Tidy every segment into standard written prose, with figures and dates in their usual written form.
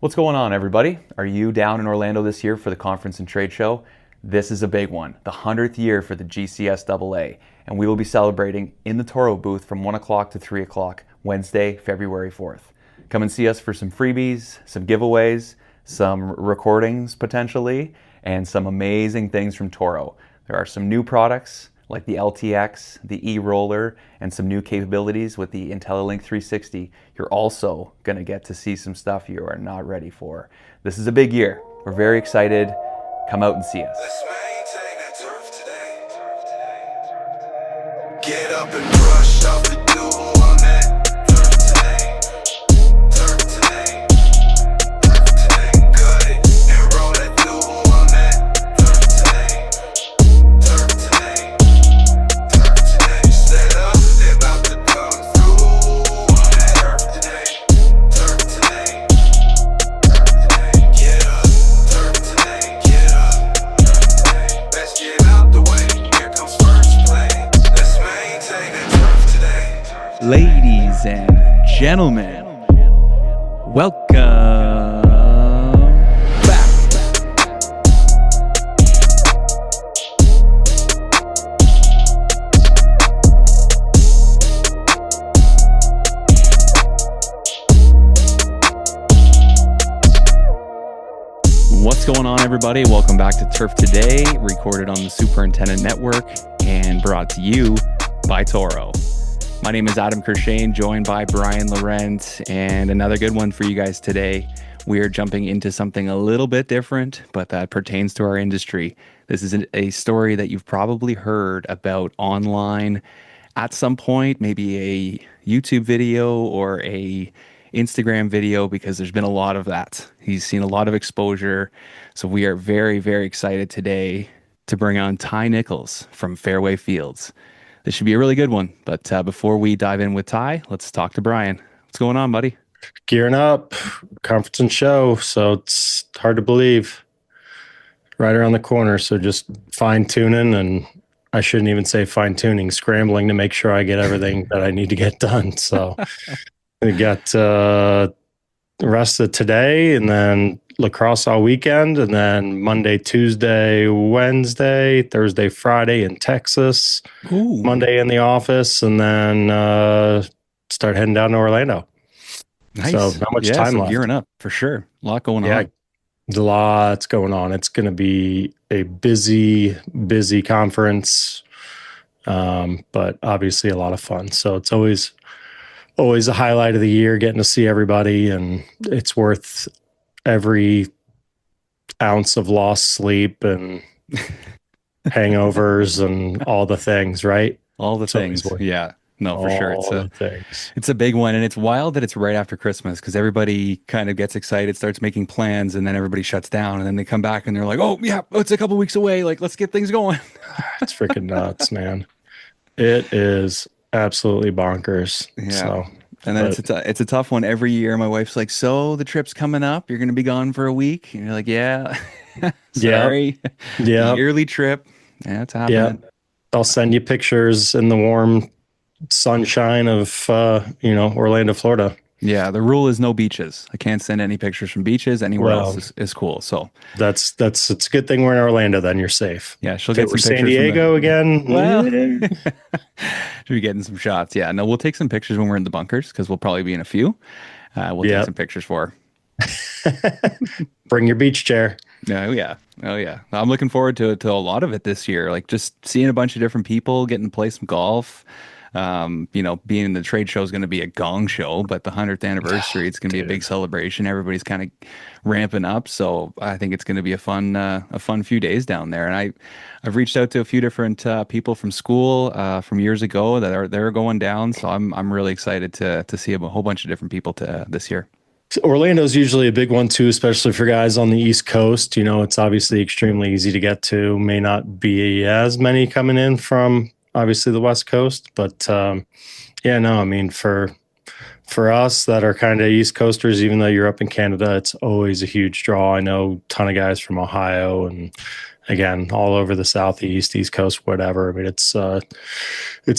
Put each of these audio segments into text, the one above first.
What's going on, everybody? Are you down in Orlando this year for the conference and trade show? This is a big one, the 100th year for the GCSAA, and we will be celebrating in the Toro booth from 1 o'clock to 3 o'clock, Wednesday, February 4th. Come and see us for some freebies, some giveaways, some recordings potentially, and some amazing things from Toro. There are some new products like the LTX, the E-Roller, and some new capabilities with the IntelliLink 360. You're also going to get to see some stuff you are not ready for. This is a big year. We're very excited. Come out and see us. Let's maintain that turf today. Get up and brush off the dew on that turf today. Turf today. Turf today. Cut it and roll that dew on that turf today. Turf today. Turf today. Set up, they about to come through on that turf today. Turf today. Turf today. Get up. Turf today. Get up. Turf today. Let's get out the way. Here comes first play. Let's maintain that turf today. Ladies and gentlemen, welcome back. What's going on, everybody? Welcome back to Turf Today, recorded on the Superintendent Network and brought to you by Toro. My name is Adam Kershane, joined by Brian Laurent, and another good one for you guys today. We are jumping into something a little bit different, but that pertains to our industry. This is a story that you've probably heard about online at some point, maybe a YouTube video or a Instagram video, because there's been a lot of that. He's seen a lot of exposure. So we are very, very excited today to bring on Tye Nichols from Fairway Fields. This should be a really good one. But before we dive in with Tye, let's talk to Brian. What's going on, buddy? Gearing up, conference and show, so it's hard to believe. Right around the corner, so just fine tuning, and I shouldn't even say fine tuning, scrambling to make sure I get everything that I need to get done. So we got the rest of today, and then lacrosse all weekend, and then Monday, Tuesday, Wednesday, Thursday, Friday in Texas, Ooh. Monday in the office, and then start heading down to Orlando. Nice. So not much time left. Gearing up for sure. A lot going Yeah, on. there's a lot going on. It's going to be a busy conference, but obviously a lot of fun. So it's always a highlight of the year, getting to see everybody, and it's worth every ounce of lost sleep and hangovers and all the things, right? All the It's always things. worth Yeah. No, for sure. all the things. It's a big one, and it's wild that it's right after Christmas because everybody kind of gets excited, starts making plans, and then everybody shuts down, and then they come back and they're like, "Oh yeah, it's a couple weeks away. Like, let's get things going." It's freaking nuts, man. It is absolutely bonkers. Yeah. So, And then but- it's a tough one every year. My wife's like, "So the trip's coming up. You're going to be gone for a week." And you're like, "Yeah, sorry, yeah, yearly trip. Yeah, it's happening." I'll send you pictures in the warm sunshine of Orlando, Florida. Yeah, the rule is no beaches. I can't send any pictures from beaches. Anywhere Well, else is cool. So It's a good thing we're in Orlando. Then you're safe. yeah, she'll If get it were some pictures. San Diego again. Well, she'll be getting some shots. Yeah, no, we'll take some pictures when we're in the bunkers because we'll probably be in a few. We'll take Yep. some pictures for her. Bring your beach chair. Oh yeah. I'm looking forward to a lot of it this year. Like just seeing a bunch of different people, getting to play some golf. Being in the trade show is going to be a gong show, but the 100th anniversary, it's going to be a big celebration. Everybody's kind of ramping up, so I think it's going to be a fun few days down there. And I've reached out to a few different people from school from years ago that they're going down, so I'm really excited to see a whole bunch of different people this year. Orlando's usually a big one too, especially for guys on the East Coast. It's obviously extremely easy to get to. May not be as many coming in from obviously the West Coast, but for for us that are kind of East Coasters, even though you're up in Canada, it's always a huge draw. I know a ton of guys from Ohio and again, all over the Southeast, East Coast, whatever. I mean, it's a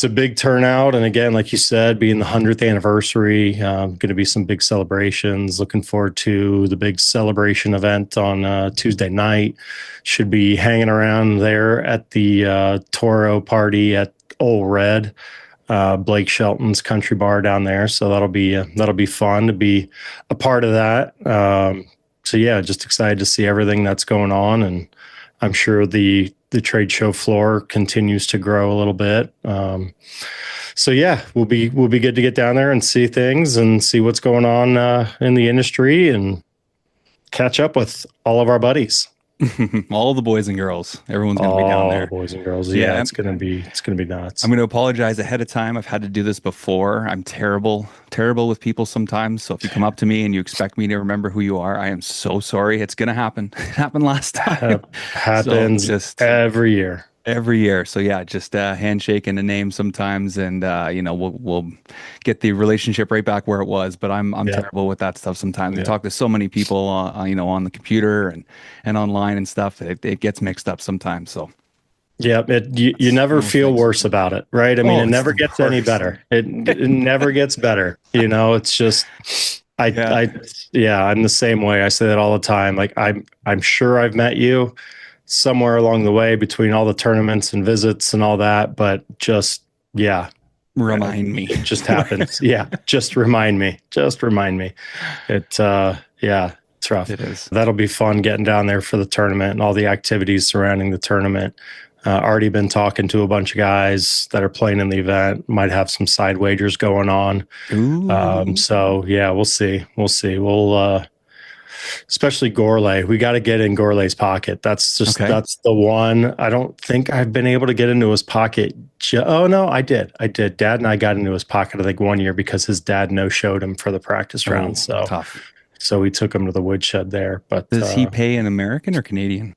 big turnout. And again, like you said, being the 100th anniversary, going to be some big celebrations. Looking forward to the big celebration event on Tuesday night. Should be hanging around there at the Toro party at Ole Red, Blake Shelton's country bar down there. So that'll be fun to be a part of that. So yeah, just excited to see everything that's going on, and I'm sure the trade show floor continues to grow a little bit. So yeah, we'll be good to get down there and see things and see what's going on in the industry and catch up with all of our buddies. All the boys and girls, everyone's going to be down there. Boys and girls. So, Yeah, it's gonna be nuts. I'm going to apologize ahead of time. I've had to do this before. I'm terrible with people sometimes. So if you come up to me and you expect me to remember who you are, I am so sorry. It's going to happen. It happened last time. Happens so just every year. Every year. So yeah, just a handshake and a name sometimes, and we'll get the relationship right back where it was. But I'm terrible with that stuff sometimes. I talk to so many people, on the computer and online and stuff. It gets mixed up sometimes. So yeah, you never feel worse about it, right? I mean, it never gets any better. It never gets better. It's just I'm the same way. I say that all the time. Like I'm sure I've met you somewhere along the way between all the tournaments and visits and all that, but just remind me. It just happens. Just remind me. It's rough. It is. That'll be fun getting down there for the tournament and all the activities surrounding the tournament. Already been talking to a bunch of guys that are playing in the event. Might have some side wagers going on. So yeah, we'll see. We'll especially Gourlay. We got to get in Gourlay's pocket. That's the one. I don't think I've been able to get into his pocket. Oh no, I did. Dad and I got into his pocket, I think, one year because his dad no-showed him for the practice round. So tough. So we took him to the woodshed there. But does he pay in American or Canadian?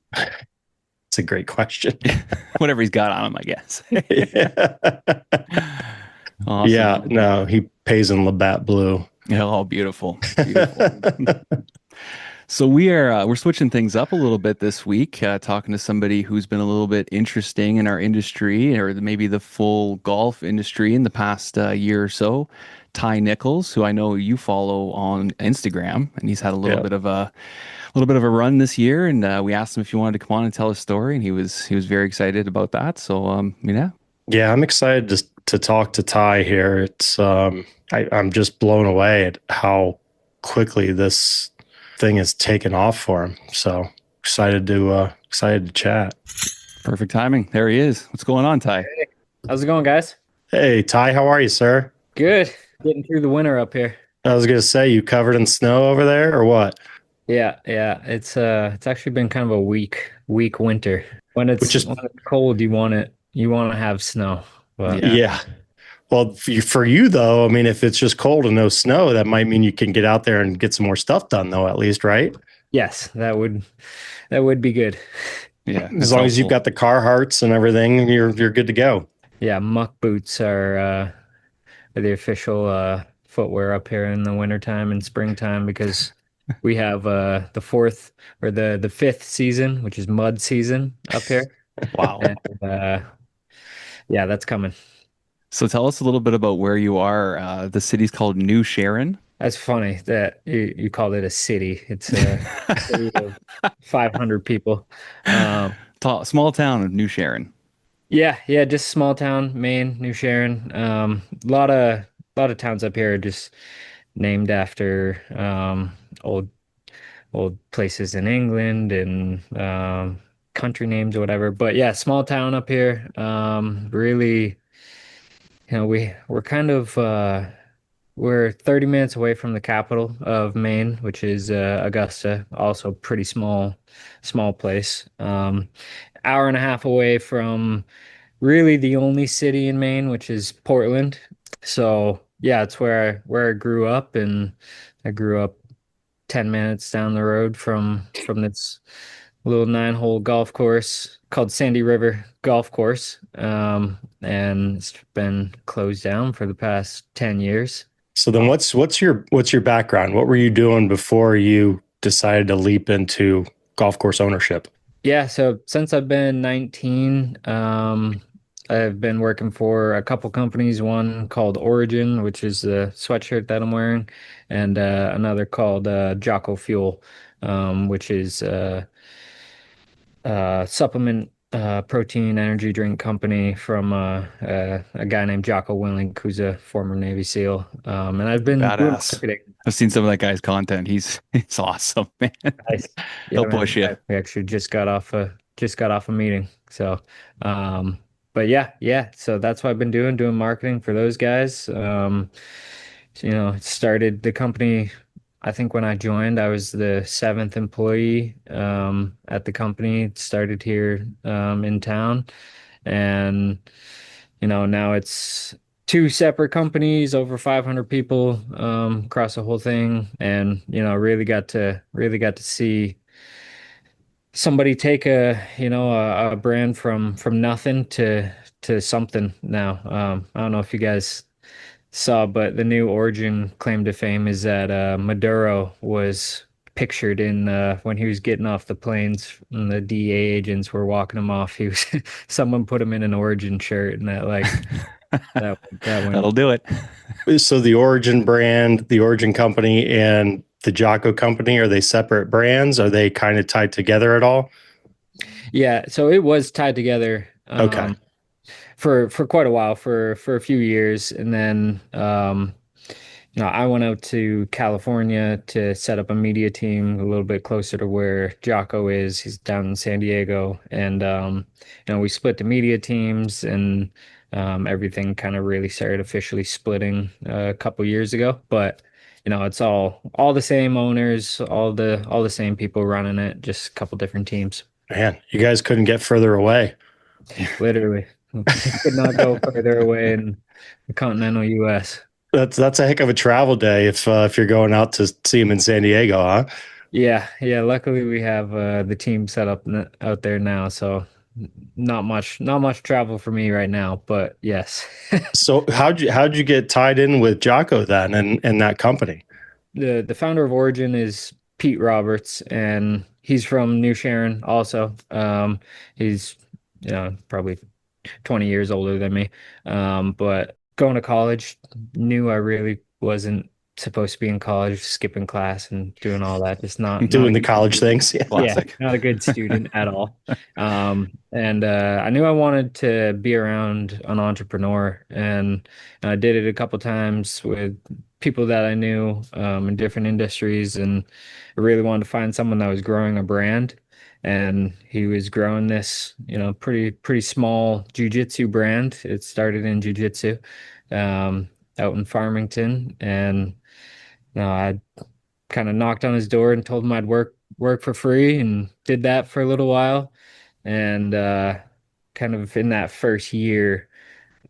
It's a great question. Whatever he's got on him, I guess. Awesome. Yeah, no, he pays in Labatt Blue. Oh, beautiful. So we're switching things up a little bit this week, talking to somebody who's been a little bit interesting in our industry, or maybe the full golf industry in the past year or so. Tye Nichols, who I know you follow on Instagram, and he's had a little bit of a run this year. And we asked him if he wanted to come on and tell his story, and he was very excited about that. So yeah, I'm excited to talk to Tye here. It's I'm just blown away at how quickly this thing has taken off for him. So excited to chat. Perfect timing. There he is. What's going on, Tye? Hey, how's it going, guys? Hey, Tye, how are you, sir? Good. Getting through the winter up here. I was gonna say, you covered in snow over there or what? Yeah. It's actually been kind of a weak winter. When it's cold, you want to have snow. But yeah. Well, for you though, I mean, if it's just cold and no snow, that might mean you can get out there and get some more stuff done, though. At least, right? Yes, that would be good. Yeah, as long as you've got the Carhartts and everything, you're good to go. Yeah, muck boots are the official footwear up here in the wintertime and springtime, because we have the fourth or the fifth season, which is mud season up here. Wow. And, yeah, that's coming. So tell us a little bit about where you are. The city's called New Sharon. That's funny that you called it a city. It's a city of 500 people. Small town of New Sharon. Yeah, just small town, Maine, New Sharon. A lot of towns up here are just named after old places in England and country names or whatever. But yeah, small town up here. Really. We're kind of we're 30 minutes away from the capital of Maine, which is Augusta, also pretty small place. Hour and a half away from really the only city in Maine, which is Portland. So yeah, it's where I grew up, and I grew up 10 minutes down the road from this little 9-hole golf course called Sandy River Golf Course. And it's been closed down for the past 10 years. So then what's your background? What were you doing before you decided to leap into golf course ownership? Yeah, so since I've been 19, I've been working for a couple companies, one called Origin, which is the sweatshirt that I'm wearing, and another called Jocko Fuel, which is supplement protein energy drink company from a guy named Jocko Willink, who's a former Navy SEAL. And I've been doing Badass. marketing. I've seen some of that guy's content. He's awesome, man. Nice. Yeah, He'll man. push you. We actually just got off a meeting. So, but yeah. So that's what I've been doing marketing for those guys. So, started the company. I think when I joined, I was the seventh employee at the company. It started here in town, and now it's two separate companies, over 500 people across the whole thing, and really got to see somebody take a brand from nothing to something now. I don't know if you guys saw, but the new Origin claim to fame is that Maduro was pictured in when he was getting off the planes and the DEA agents were walking him off. He was someone put him in an Origin shirt, and that went. That'll do it. So the Origin brand, the Origin company, and the Jocko company, are they separate brands? Are they kind of tied together at all? Yeah, so it was tied together Okay. for quite a while, for a few years, and then I went out to California to set up a media team a little bit closer to where Jocko is. He's down in San Diego, and we split the media teams, and everything kind of really started officially splitting a couple years ago. But it's all the same owners, all the same people running it, just a couple different teams. Man, you guys couldn't get further away. Literally, could not go further away in the continental U.S. That's a heck of a travel day if you're going out to see him in San Diego, huh? Yeah. Luckily, we have the team set up out there now, so not much travel for me right now. But yes, So how'd you get tied in with Jocko then and that company? the founder of Origin is Pete Roberts, and he's from New Sharon also. He's probably 20 years older than me. But going to college, knew I really wasn't supposed to be in college, skipping class and doing all that. Just not Doing a the good college student. things. Yeah. Yeah, Classic. not a good student at all. And I knew I wanted to be around an entrepreneur, and I did it a couple times with people that I knew in different industries, and I really wanted to find someone that was growing a brand. And he was growing this, pretty small jujitsu brand. It started in jujitsu, out in Farmington, and I kind of knocked on his door and told him I'd work for free, and did that for a little while. And kind of in that first year,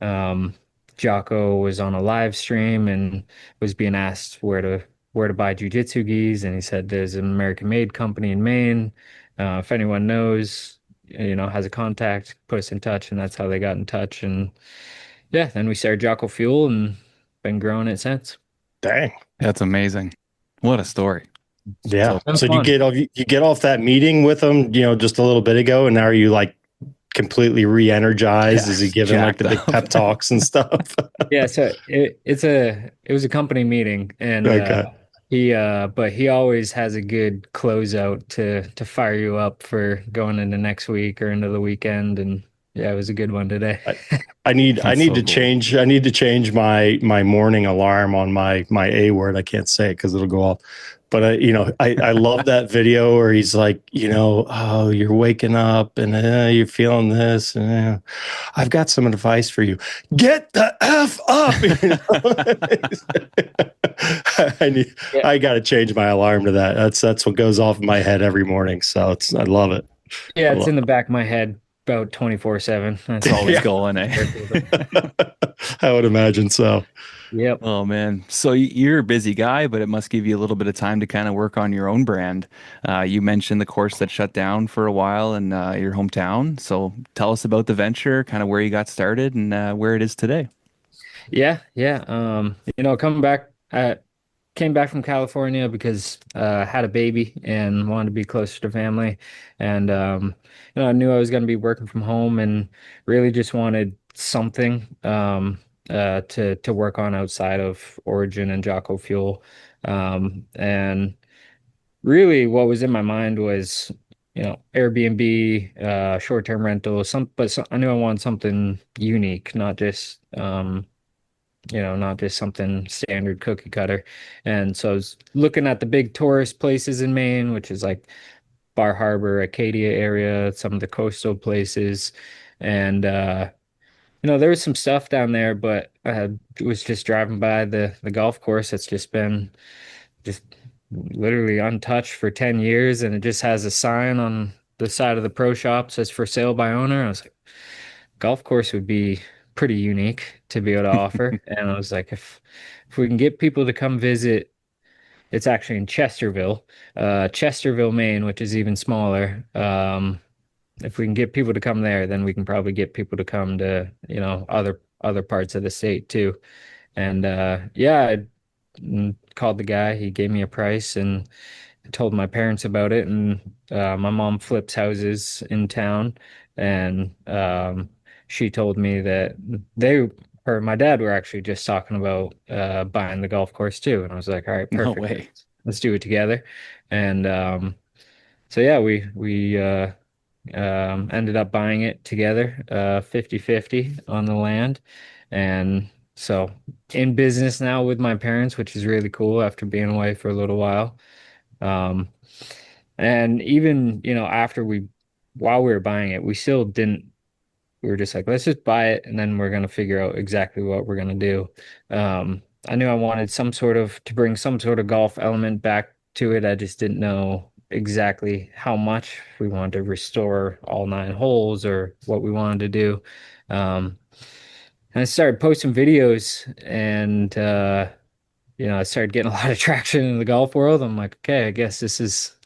um, Jocko was on a live stream and was being asked where to buy jujitsu gis, and he said there's an American-made company in Maine. If anyone knows, has a contact, put us in touch, and that's how they got in touch. And yeah, then we started Jocko Fuel and been growing it since. Dang. That's amazing. What a story. Yeah. So So fun. you get off that meeting with him, just a little bit ago, and now are you like completely re-energized? Yeah, Is he giving like the jacked big up. pep talks and stuff? Yeah, so it was a company meeting, and Okay. but he always has a good closeout to fire you up for going into next week or into the weekend. And yeah, it was a good one today. I, I need That's so to cool. change my morning alarm on my A word. I can't say it because it'll go off. But I love that video where he's like, oh, you're waking up and you're feeling this, and I've got some advice for you. Get the F up. Yeah, I got to change my alarm to that. That's what goes off in my head every morning. So I love it. yeah, I it's love in the back of my head about 24/7. It's That's always Yeah. going, eh? I would imagine so. Yep. Oh man. So you're a busy guy, but it must give you a little bit of time to kind of work on your own brand. You mentioned the course that shut down for a while in your hometown. So tell us about the venture, kind of where you got started and where it is today. Yeah. Coming back I came back from California because I had a baby and wanted to be closer to family. And I knew I was going to be working from home and really just wanted something to work on outside of Origin and Jocko Fuel. And really what was in my mind was, Airbnb, short-term rental, I knew I wanted something unique, not just something standard cookie cutter. And so I was looking at the big tourist places in Maine, which is like Bar Harbor, Acadia area, some of the coastal places. And there was some stuff down there, but I was just driving by the golf course that's just been just literally untouched for 10 years, and it just has a sign on the side of the pro shop says for sale by owner. I was like, golf course would be pretty unique to be able to offer. And I was like, if we can get people to come visit, it's actually in Chesterville, Maine, which is even smaller. If we can get people to come there, then we can probably get people to come to, other parts of the state too. And yeah, I called the guy. He gave me a price and told my parents about it. And my mom flips houses in town, and she told me that my dad were actually just talking about buying the golf course too. And I was like, all right, No perfect. way. Let's do it together. And so yeah, we ended up buying it together, 50-50 on the land. And so in business now with my parents, which is really cool after being away for a little while. Um, and even, while we were buying it, we still didn't, we were just like, let's just buy it and then we're going to figure out exactly what we're going to do. I knew I wanted to bring some sort of golf element back to it. I just didn't know exactly how much we wanted to restore all 9 holes or what we wanted to do. Um, and I started posting videos, and I started getting a lot of traction in the golf world. I'm like, okay, I guess this is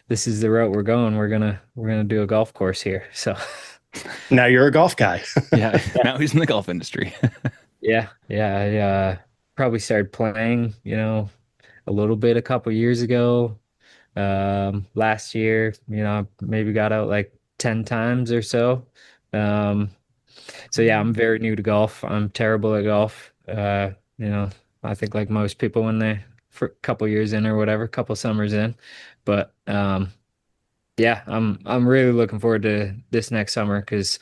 the route we're going. We're gonna do a golf course here. So Now you're a golf guy. Yeah. yeah, Now he's in the golf industry. yeah. I probably started playing, a little bit a couple years ago. Last year, maybe got out like 10 times or so. Um, so yeah, I'm very new to golf. I'm terrible at golf. You know, I think like most people when they for a couple years in or whatever, couple summers in. But yeah, I'm really looking forward to this next summer because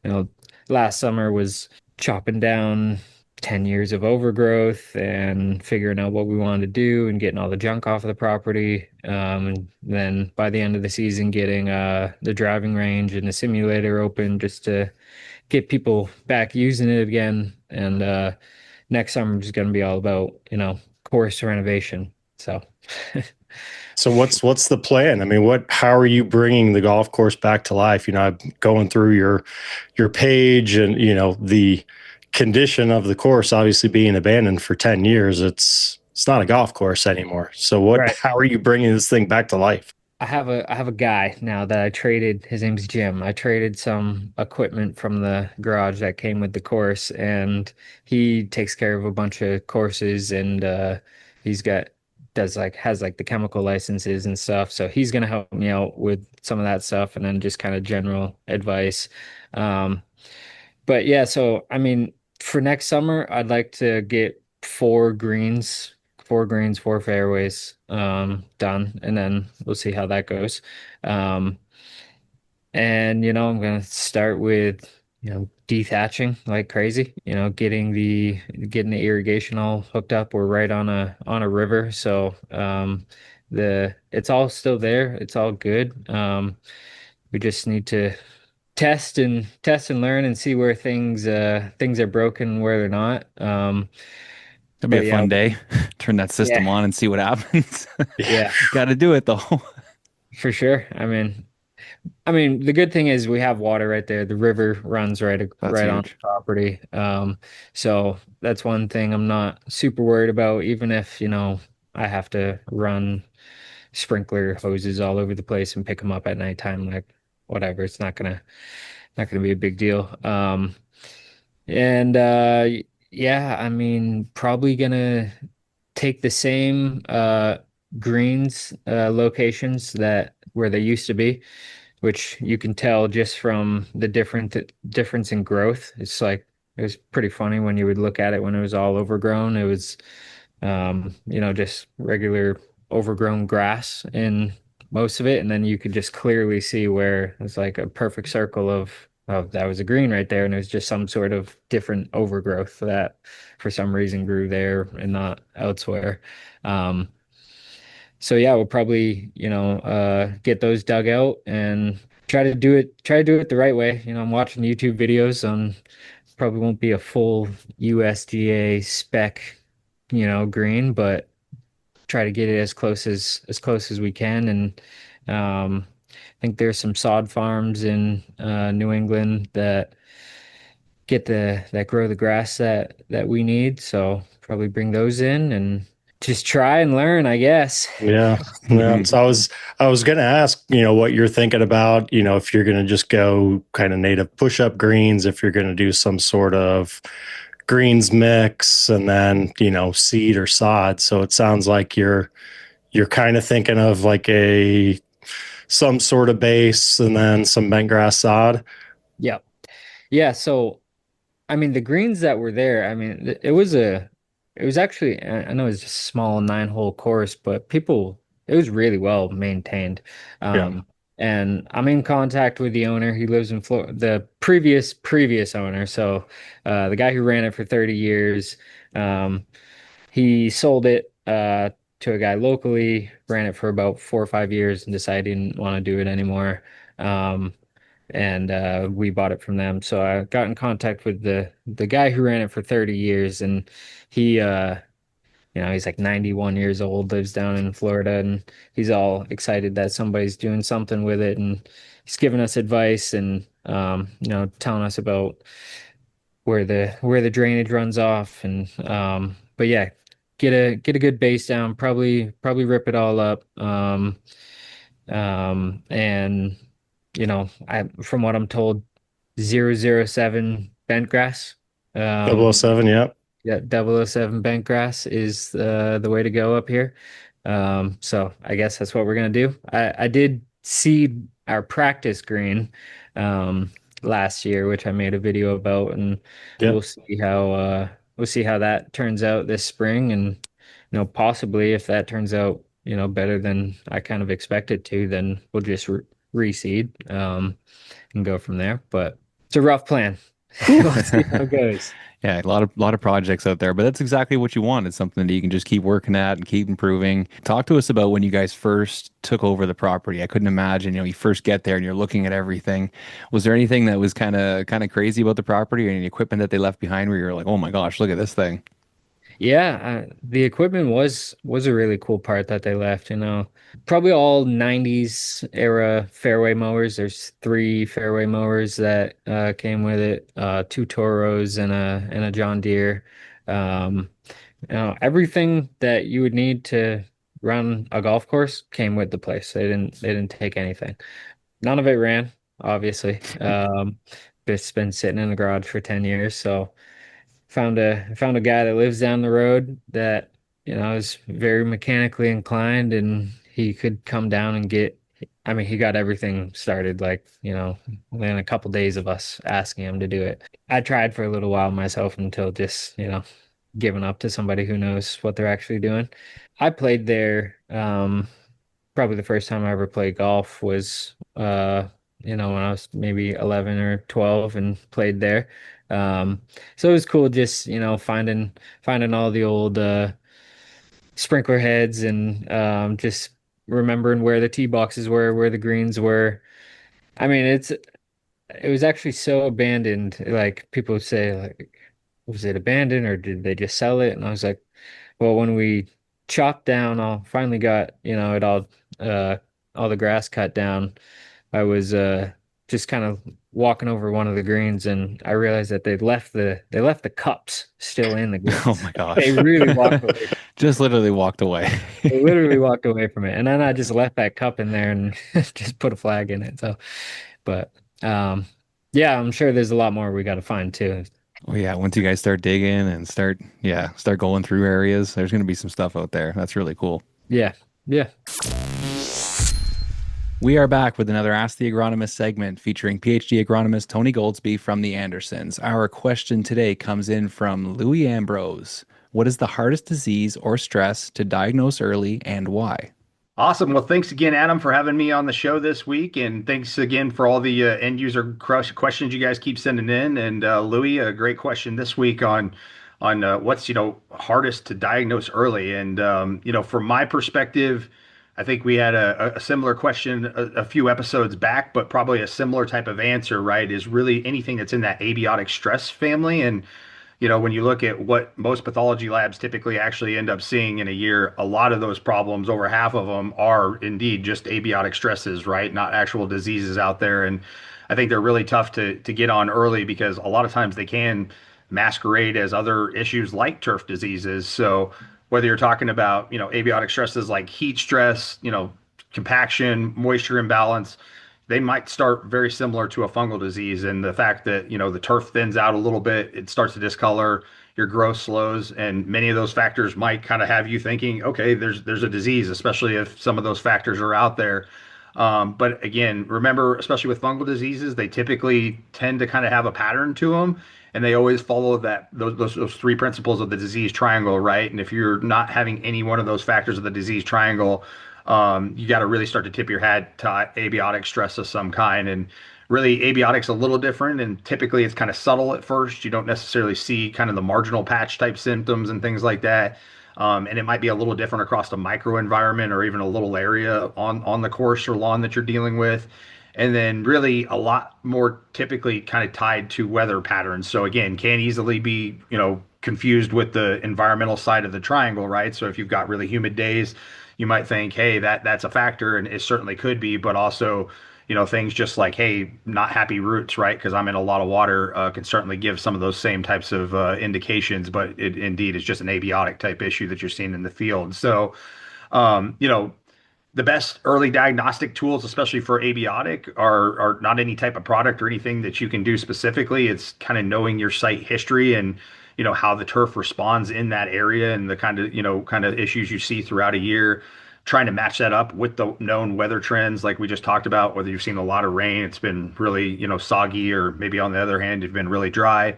you know, last summer was chopping down 10 years of overgrowth and figuring out what we wanted to do and getting all the junk off of the property. And then by the end of the season, getting the driving range and the simulator open just to get people back using it again. And next summer is going to be all about, course renovation. So So what's the plan? I mean, how are you bringing the golf course back to life? I'm going through your page, and the condition of the course obviously being abandoned for 10 years. It's not a golf course anymore. So right. how are you bringing this thing back to life? I have a guy now that I traded. His name's Jim. I traded some equipment from the garage that came with the course, and he takes care of a bunch of courses, and he's got does like has like the chemical licenses and stuff. So he's gonna help me out with some of that stuff, and then just kind of general advice. Um, but yeah, so I mean, for next summer, I'd like to get 4 greens, 4 fairways done, and then we'll see how that goes. Um, and I'm gonna start with dethatching like crazy. Getting the irrigation all hooked up. We're right on a river, so the it's all still there. It's all good. We just need to test and learn and see where things are broken, where they're not. It'll be a But yeah, fun day. Turn that yeah, system on and see what happens. Yeah. yeah, Got to do it though. for sure. I mean, the good thing is we have water right there. The river runs That's right on the huge. property. So that's one thing I'm not super worried about, even if, I have to run sprinkler hoses all over the place and pick them up at nighttime, like whatever. It's not gonna be a big deal. And yeah, I mean, probably gonna take the same greens locations that where they used to be, which you can tell just from the difference in growth. It's like it was pretty funny when you would look at it when it was all overgrown. It was just regular overgrown grass in most of it, and then you could just clearly see where it's like a perfect circle of that was a green right there, and it was just some sort of different overgrowth that for some reason grew there and not elsewhere. Um, so yeah, we'll probably, get those dug out and try to do it the right way. I'm watching YouTube videos on probably won't be a full USDA spec, green, but try to get it as close as we can. And I think there's some sod farms in New England that grow the grass that we need. So probably bring those in and just try and learn, I guess. Yeah. Yeah. So I was going to ask, what you're thinking about, if you're going to just go kind of native push-up greens, if you're going to do some sort of greens mix and then, seed or sod. So it sounds like you're kind of thinking of like some sort of base and then some bent grass sod. Yeah. Yeah, so I mean, the greens that were there, I mean, it was actually, I know it's just a small 9-hole course, but it was really well maintained. Yeah. Um, and I'm in contact with the owner. He lives in Florida, the previous owner. So, the guy who ran it for 30 years, um, he sold it, to a guy locally, ran it for about 4 or 5 years and decided he didn't want to do it anymore. Um, and we bought it from them. So I got in contact with the guy who ran it for 30 years, and he he's like 91 years old, lives down in Florida, and he's all excited that somebody's doing something with it, and he's giving us advice and telling us about where the drainage runs off, and but yeah, get a good base down, probably rip it all up. And I from what I'm told, 007 bent grass. Double O Um, seven. Yeah. yeah, 007 bent grass is the way to go up here. So I guess that's what we're gonna do. I did seed our practice green last year, which I made a video about, and Yeah. we'll see how that turns out this spring, and possibly if that turns out better than I kind of expected to, then we'll just reseed and go from there. But it's a rough plan. Whew. We'll see how it goes. Yeah, a lot of projects out there, but that's exactly what you want. It's something that you can just keep working at and keep improving. Talk to us about when you guys first took over the property. I couldn't imagine, you first get there and you're looking at everything. Was there anything that was kind of crazy about the property or any equipment that they left behind where you're like, "Oh my gosh, look at this thing." Yeah, the equipment was a really cool part that they left, Probably all 90s era fairway mowers. There's 3 fairway mowers that came with it, 2 Toros and a John Deere. Um, everything that you would need to run a golf course came with the place. They didn't take anything. None of it ran, obviously. It's been sitting in the garage for 10 years, so found a guy that lives down the road that is very mechanically inclined, and he could come down and I mean, he got everything started like within a couple days of us asking him to do it. I tried for a little while myself until just giving up to somebody who knows what they're actually doing. I played there. Probably the first time I ever played golf was when I was maybe 11 or 12 and played there. Um, so it was cool just, finding all the old sprinkler heads, and just remembering where the tee boxes were, where the greens were. I mean, it was actually so abandoned. Like people would say, like, was it abandoned or did they just sell it? And I was like, well, when we chopped down, all finally got, uh all the grass cut down. I was just kind of walking over one of the greens, and I realized that they left the cups still in the Oh greens. my They gosh. really walked away. Just literally walked away. They literally walked away from it. And then I just left that cup in there and just put a flag in it. So, but um yeah, I'm sure there's a lot more we got to find too. Oh yeah, once you guys start digging and start going through areas, there's going to be some stuff out there. That's really cool. Yeah. Yeah. We are back with another Ask the Agronomist segment featuring PhD agronomist Tony Goldsby from the Andersons. Our question today comes in from Louis Ambrose. What is the hardest disease or stress to diagnose early and why? Awesome. Well, thanks again, Adam, for having me on the show this week, and thanks again for all the end user questions you guys keep sending in. And Louis, a great question this week on what's hardest to diagnose early. And from my perspective, I think we had a similar question a few episodes back, but probably a similar type of answer, right? Is really anything that's in that abiotic stress family. And when you look at what most pathology labs typically actually end up seeing in a year, a lot of those problems, over half of them, are indeed just abiotic stresses, right? Not actual diseases out there. And I think they're really tough to get on early because a lot of times they can masquerade as other issues like turf diseases. So whether you're talking about, abiotic stresses like heat stress, compaction, moisture imbalance, they might start very similar to a fungal disease. And the fact that, the turf thins out a little bit, it starts to discolor, your growth slows, and many of those factors might kind of have you thinking, okay, there's a disease, especially if some of those factors are out there. But again, remember, especially with fungal diseases, they typically tend to kind of have a pattern to them, and they always follow those three principles of the disease triangle, right? And if you're not having any one of those factors of the disease triangle, you got to really start to tip your hat to abiotic stress of some kind. And really, abiotic's a little different, and typically it's kind of subtle at first. You don't necessarily see kind of the marginal patch type symptoms and things like that. And it might be a little different across the microenvironment or even a little area on the course or lawn that you're dealing with. And then really a lot more typically kind of tied to weather patterns. So again, can easily be, confused with the environmental side of the triangle, right? So if you've got really humid days, you might think, hey, that's a factor, and it certainly could be, but also, things just like, hey, not happy roots, right? Because I'm in a lot of water, can certainly give some of those same types of indications, but it indeed is just an abiotic type issue that you're seeing in the field. So, um, you know, the best early diagnostic tools, especially for abiotic, are not any type of product or anything that you can do specifically. It's kind of knowing your site history and how the turf responds in that area and the kind of issues you see throughout a year. Trying to match that up with the known weather trends, like we just talked about, whether you've seen a lot of rain, it's been really soggy, or maybe on the other hand, it's been really dry.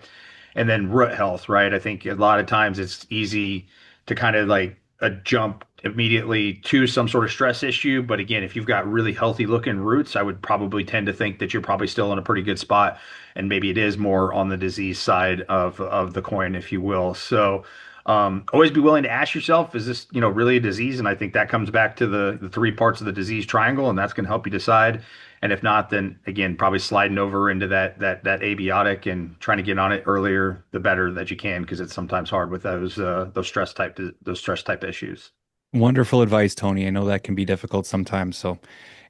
And then root health, right? I think a lot of times it's easy to kind of like jump immediately to some sort of stress issue. But again, if you've got really healthy looking roots, I would probably tend to think that you're probably still in a pretty good spot. And maybe it is more on the disease side of the coin, if you will. So always be willing to ask yourself, is this, really a disease? And I think that comes back to the three parts of the disease triangle, and that's going to help you decide. And if not, then again, probably sliding over into that abiotic and trying to get on it earlier, the better that you can, because it's sometimes hard with those stress type issues. Wonderful advice, Tony. I know that can be difficult sometimes, so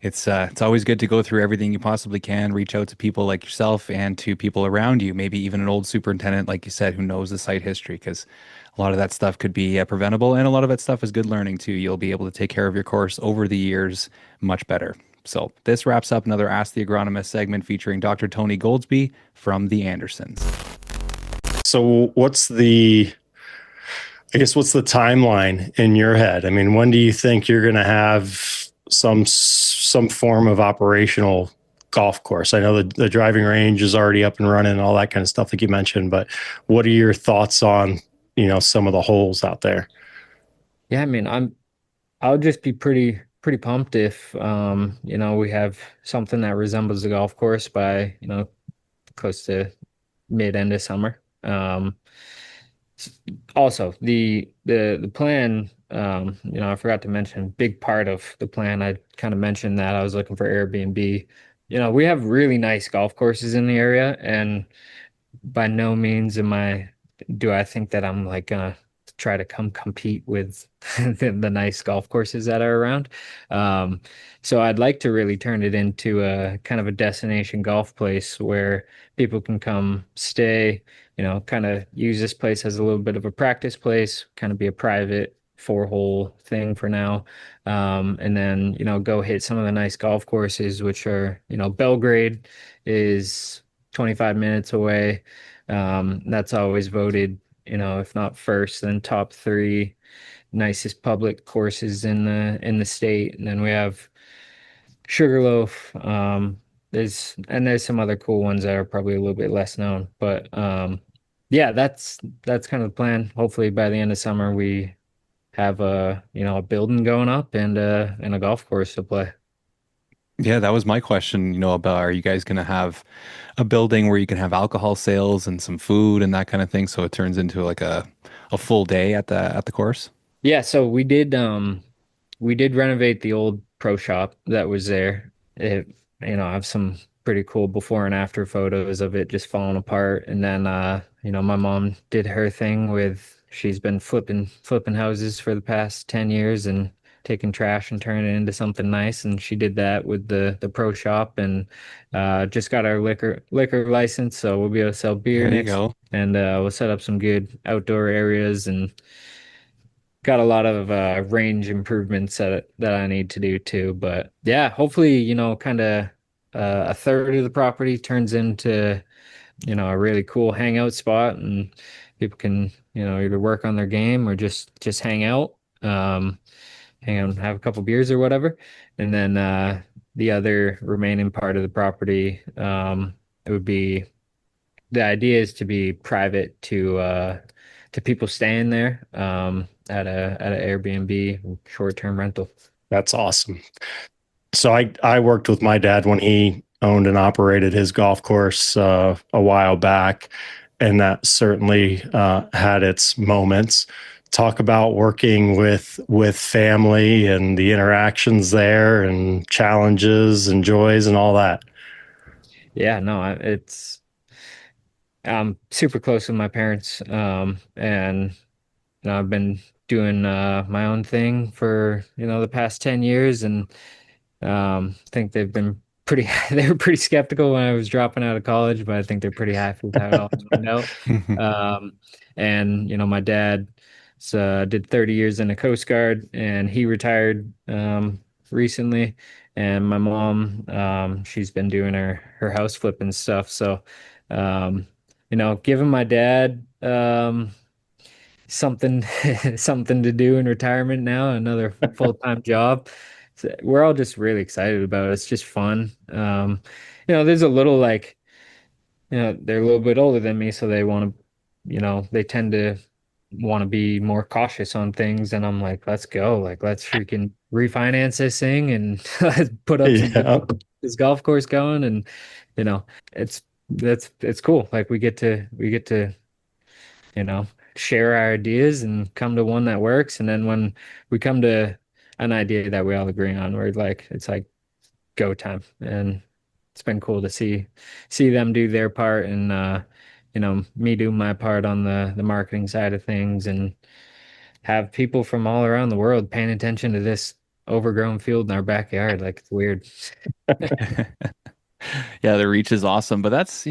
it's always good to go through everything you possibly can, reach out to people like yourself and to people around you, maybe even an old superintendent, like you said, who knows the site history, because a lot of that stuff could be preventable, and a lot of that stuff is good learning too. You'll be able to take care of your course over the years much better. So this wraps up another Ask the Agronomist segment featuring Dr. Tony Goldsby from the Andersons. So what's the timeline in your head? I mean, when do you think you're going to have some form of operational golf course? I know the driving range is already up and running and all that kind of stuff like you mentioned, but what are your thoughts on, some of the holes out there? Yeah, I mean, I'll just be pretty pumped if we have something that resembles a golf course by, close to mid-end of summer. Also the plan, I forgot to mention, big part of the plan, I kind of mentioned that I was looking for Airbnb. We have really nice golf courses in the area, and by no means do I think that I'm like gonna try to come compete with the nice golf courses that are around. Um, so I'd like to really turn it into a kind of a destination golf place where people can come stay, kind of use this place as a little bit of a practice place, kind of be a private four-hole thing for now. And then, go hit some of the nice golf courses, which are, Belgrade is 25 minutes away. That's always voted, if not first, then top three nicest public courses in the state. And then we have Sugarloaf. There's some other cool ones that are probably a little bit less known, but yeah, that's kind of the plan. Hopefully by the end of summer we have a building going up and a golf course to play. Yeah, that was my question, about are you guys going to have a building where you can have alcohol sales and some food and that kind of thing so it turns into like a full day at the course? Yeah, so we did renovate the old pro shop that was there. I have some pretty cool before and after photos of it just falling apart. And then my mom did her thing with she's been flipping houses for the past 10 years and taking trash and turning it into something nice. And she did that with the pro shop and just got our liquor license, so we'll be able to sell beer There you next go. and we'll set up some good outdoor areas and got a lot of range improvements that I need to do too. But yeah, hopefully, kind of a third of the property turns into, a really cool hangout spot and people can, either work on their game or just hang out, hang out and have a couple beers or whatever. And then the other remaining part of the property, it would be the idea is to be private to people staying there at a Airbnb short-term rental. That's awesome. So I worked with my dad when he owned and operated his golf course a while back, and that certainly had its moments. Talk about working with family and the interactions there, and challenges and joys and all that. Yeah, no, I'm super close with my parents, and I've been doing my own thing for the past 10 years, and think they've been pretty they were pretty skeptical when I was dropping out of college, but I think they're pretty happy with how it all turned out. Um, and my dad did 30 years in the Coast Guard and he retired recently. And my mom, she's been doing her house flipping stuff. So giving my dad something something to do in retirement now, another full-time job. So we're all just really excited about it. It's just fun. There's a little like, they're a little bit older than me, so they want to, they tend to want to be more cautious on things. And I'm like, let's go. Like, let's freaking refinance this thing and let's put up some Yeah. this golf course going. And, you know, it's cool. Like we get to you know, share our ideas and come to one that works. And then when we come to an idea that we all agree on, it's like go time. And it's been cool to see them do their part and me do my part on the marketing side of things and have people from all around the world paying attention to this overgrown field in our backyard. Like it's weird. Yeah, the reach is awesome, but that's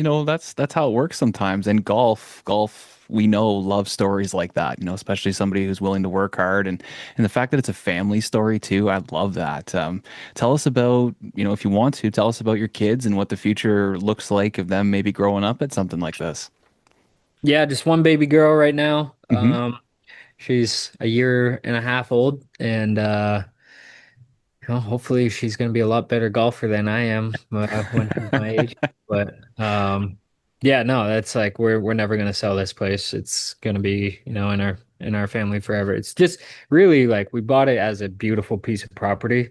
how it works sometimes. And golf, we know love stories like that, especially somebody who's willing to work hard and the fact that it's a family story too. I love that. Tell us about, if you want to, tell us about your kids and what the future looks like of them maybe growing up at something like this. Yeah, just one baby girl right now. Hmm. She's a year and a half old and hopefully she's going to be a lot better golfer than I am when she's my age. But yeah, no, that's like we're never going to sell this place. It's going to be, in our family forever. It's just really like we bought it as a beautiful piece of property,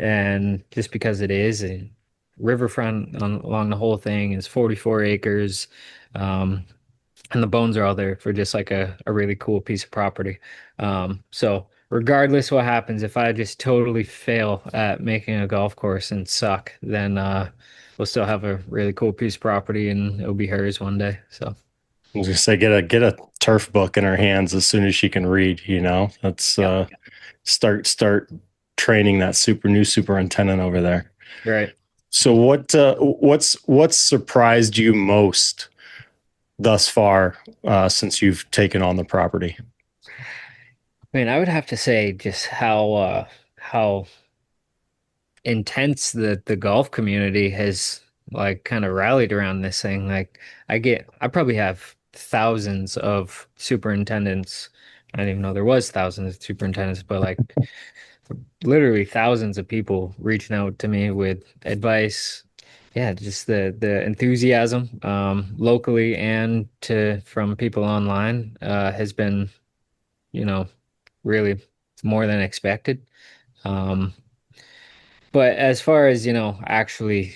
and just because it is, and riverfront along the whole thing is 44 acres. Um, and the bones are all there for just like a really cool piece of property. So regardless what happens, if I just totally fail at making a golf course and suck, then we'll still have a really cool piece of property and it'll be hers one day. So I was gonna say get a turf book in her hands as soon as she can read. That's yeah, start training that new superintendent over there. right. So what's surprised you most thus far since you've taken on the property? I mean, I would have to say just how intense the golf community has like kind of rallied around this thing. Like I probably have thousands of superintendents. I didn't even know there was thousands of superintendents, but like literally thousands of people reaching out to me with advice. Yeah, just the enthusiasm locally and to from people online has been, you know, really more than expected. Um, but as far as, actually,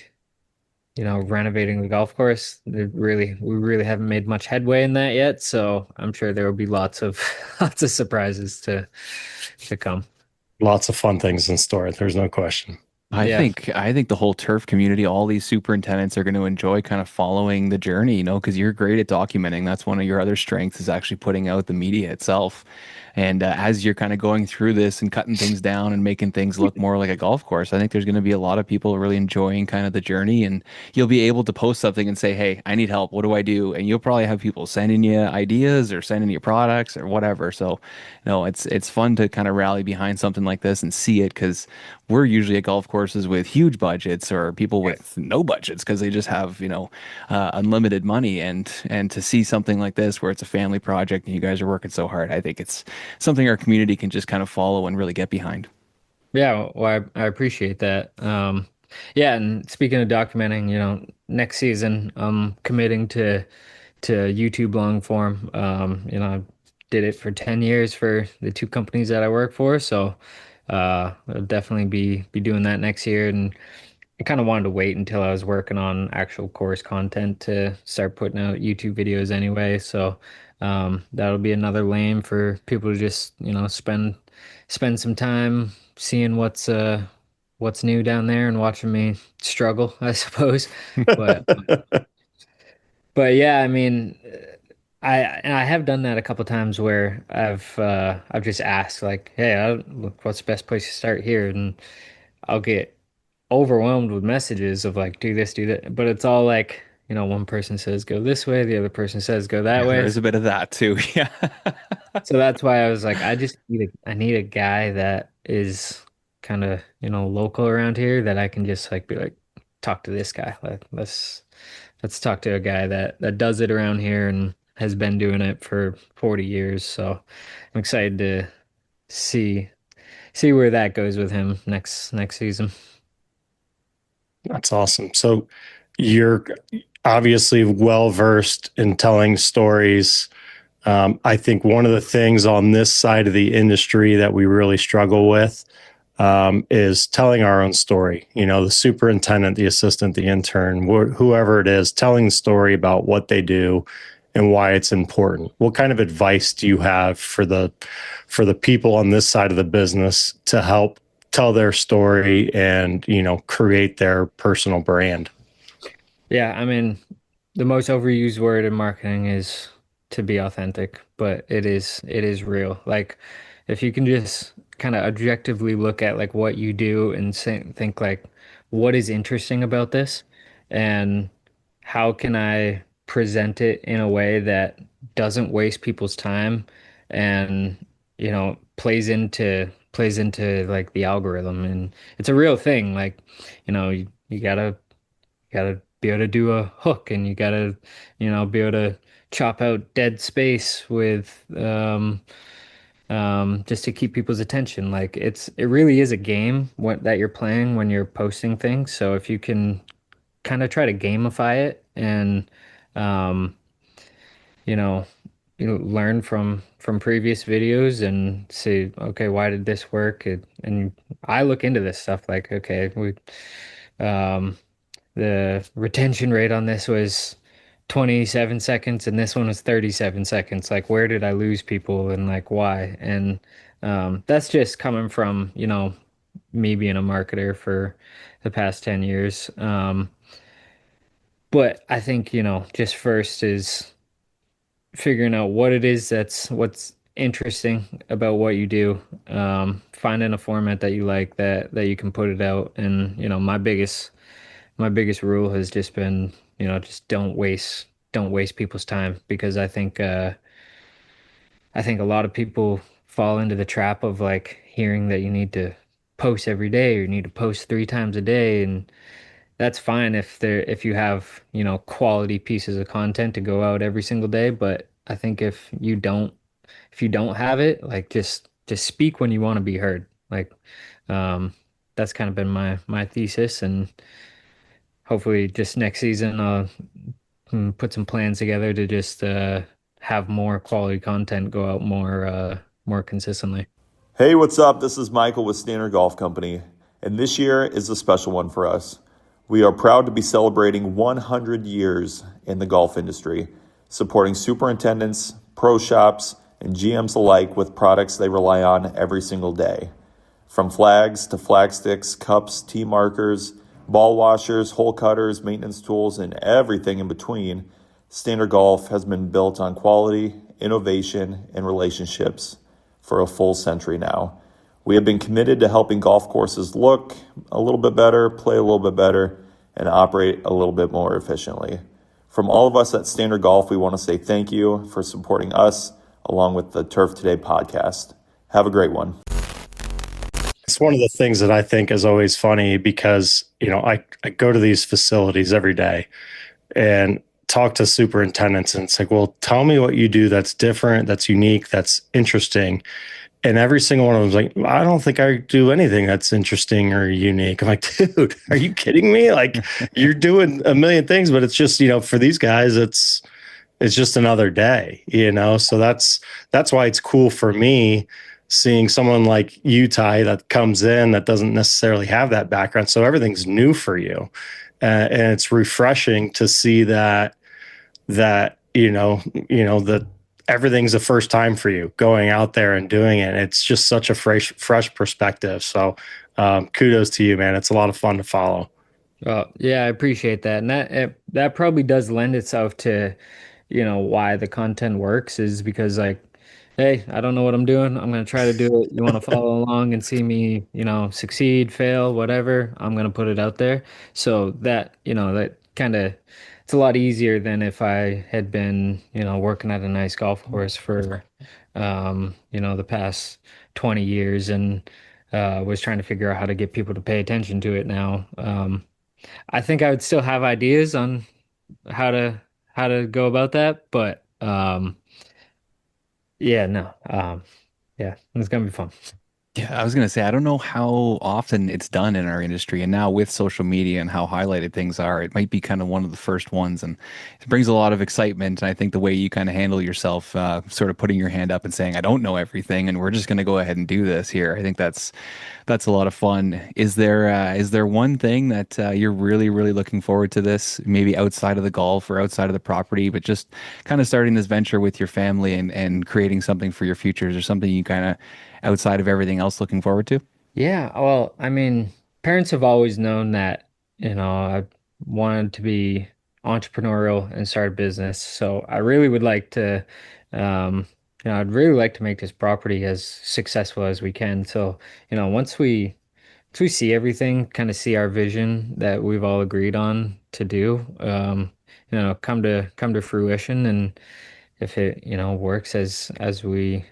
renovating the golf course, we really haven't made much headway in that yet. So I'm sure there will be lots of lots of surprises to come. Lots of fun things in store. There's no question. Yeah. I think the whole turf community, all these superintendents are going to enjoy kind of following the journey, because you're great at documenting. That's one of your other strengths is actually putting out the media itself. And as you're kind of going through this and cutting things down and making things look more like a golf course, I think there's going to be a lot of people really enjoying kind of the journey. And you'll be able to post something and say, "Hey, I need help. What do I do?" And you'll probably have people sending you ideas or sending you products or whatever. So, no, it's fun to kind of rally behind something like this and see it because we're usually at golf courses with huge budgets or people with no budgets because they just have unlimited money and to see something like this where it's a family project and you guys are working so hard, I think it's something our community can just kind of follow and really get behind. Yeah, well, I appreciate that. Yeah, and speaking of documenting, next season I'm committing to YouTube long form. I did it for 10 years for the two companies that I work for, so I'll definitely be doing that next year. And I kind of wanted to wait until I was working on actual course content to start putting out YouTube videos anyway. So that'll be another lane for people to just, spend some time seeing what's new down there and watching me struggle, I suppose. But but yeah, I mean, I have done that a couple times where I've just asked like, hey, look, what's the best place to start here? And I'll get overwhelmed with messages of like, do this, do that. But it's all like, one person says go this way, the other person says go that Yeah, there way. is a bit of that too. Yeah. So that's why I was like, I need a guy that is kind of, local around here that I can just like be like, talk to this guy. Like let's talk to a guy that does it around here and has been doing it for 40 years. So I'm excited to see see where that goes with him next season. That's awesome. So you're obviously well versed in telling stories. I think one of the things on this side of the industry that we really struggle with is telling our own story. The superintendent, the assistant, the intern, whoever it is, telling the story about what they do and why it's important. What kind of advice do you have for the people on this side of the business to help tell their story and create their personal brand? Yeah, I mean, the most overused word in marketing is to be authentic, but it is real. Like if you can just kind of objectively look at like what you do and think like what is interesting about this and how can I present it in a way that doesn't waste people's time and plays into like the algorithm, and it's a real thing. Like you gotta be able to do a hook, and you gotta, be able to chop out dead space with just to keep people's attention. Like it really is a game that you're playing when you're posting things. So if you can kind of try to gamify it and um, you know, learn from previous videos and see, okay, why did this work? And I look into this stuff like, okay, um the retention rate on this was 27 seconds and this one was 37 seconds. Like, where did I lose people and like why? And that's just coming from, me being a marketer for the past 10 years. But I think, just first is figuring out what it is what's interesting about what you do. Finding a format that you like that you can put it out. And, my biggest rule has just been, just don't waste people's time because I think a lot of people fall into the trap of like hearing that you need to post every day or you need to post 3 times a day, and that's fine if you have, quality pieces of content to go out every single day, but I think if you don't have it, like just speak when you want to be heard. Like um that's kind of been my thesis, and hopefully just next season I'll put some plans together to just have more quality content go out more consistently. Hey, what's up? This is Michael with Standard Golf Company, and this year is a special one for us. We are proud to be celebrating 100 years in the golf industry, supporting superintendents, pro shops, and GMs alike with products they rely on every single day. From flags to flag sticks, cups, tee markers, ball washers, hole cutters, maintenance tools, and everything in between, Standard Golf has been built on quality, innovation, and relationships for a full century now. We have been committed to helping golf courses look a little bit better, play a little bit better, and operate a little bit more efficiently. From all of us at Standard Golf, we want to say thank you for supporting us along with the Turf Today podcast. Have a great one. It's one of the things that I think is always funny because, I go to these facilities every day and talk to superintendents, and it's like, well, tell me what you do that's different, that's unique, that's interesting. And every single one of them's like, I don't think I do anything that's interesting or unique. I'm like, dude, are you kidding me? Like, you're doing a million things, but it's just, for these guys, it's just another day, So that's why it's cool for me seeing someone like you, Ty, that comes in that doesn't necessarily have that background. So everything's new for you. And it's refreshing to see that everything's the first time for you going out there and doing it. It's just such a fresh perspective. So kudos to you, man. It's a lot of fun to follow. Oh, yeah, I appreciate that. And that probably does lend itself to, why the content works is because like, hey, I don't know what I'm doing. I'm gonna try to do it. You want to follow along and see me, succeed, fail, whatever. I'm gonna put it out there. So that, that kind of it's a lot easier than if I had been, working at a nice golf course for the past 20 years and was trying to figure out how to get people to pay attention to it now. I think I would still have ideas on how to go about that, but yeah, no, yeah, it's gonna be fun. Yeah, I was gonna say I don't know how often it's done in our industry, and now with social media and how highlighted things are, it might be kind of one of the first ones, and it brings a lot of excitement. And I think the way you kind of handle yourself, sort of putting your hand up and saying, "I don't know everything, and we're just gonna go ahead and do this here." I think that's a lot of fun. Is there one thing that you're really looking forward to this, maybe outside of the golf or outside of the property, but just kind of starting this venture with your family and creating something for your futures, or something you kind of outside of everything else looking forward to? Yeah, well, I mean, parents have always known that, I wanted to be entrepreneurial and start a business. So I really would like to, um, I'd really like to make this property as successful as we can. So, once we see everything, kind of see our vision that we've all agreed on to do, come to fruition, and if it, works as we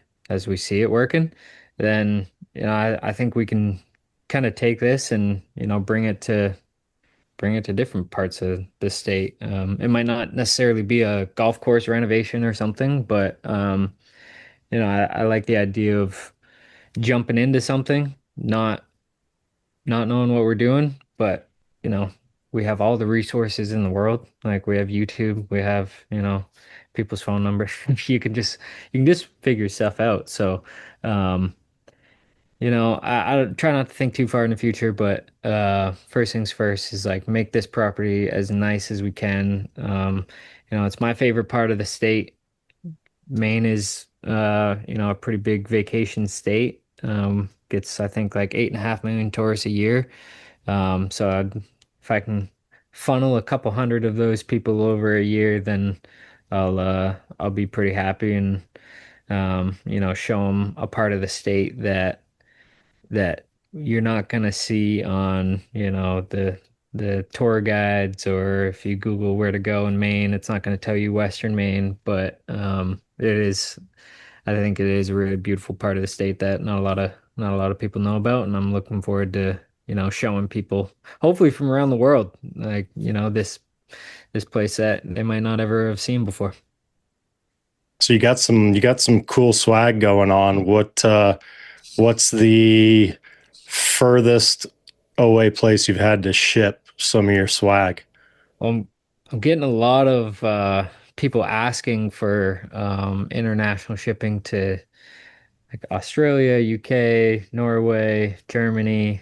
see it working, then I think we can kind of take this and bring it to different parts of the state. It might not necessarily be a golf course renovation or something, but I like the idea of jumping into something, not knowing what we're doing, but you know, we have all the resources in the world. Like we have YouTube, we have, people's phone numbers. You can just figure stuff out. So, um, I try not to think too far in the future, but first things first is like make this property as nice as we can. It's my favorite part of the state. Maine is a pretty big vacation state. Gets I think like 8.5 million tourists a year. If I can funnel a couple hundred of those people over a year, then I'll be pretty happy and show them a part of the state that you're not gonna see on, the tour guides, or if you Google where to go in Maine, it's not gonna tell you Western Maine, but I think it is a really beautiful part of the state that not a lot of people know about, and I'm looking forward to, showing people, hopefully from around the world, like, this place that they might not ever have seen before. So you got some cool swag going on. What's the furthest away place you've had to ship some of your swag? I'm getting a lot of people asking for international shipping to like Australia, UK, Norway, Germany.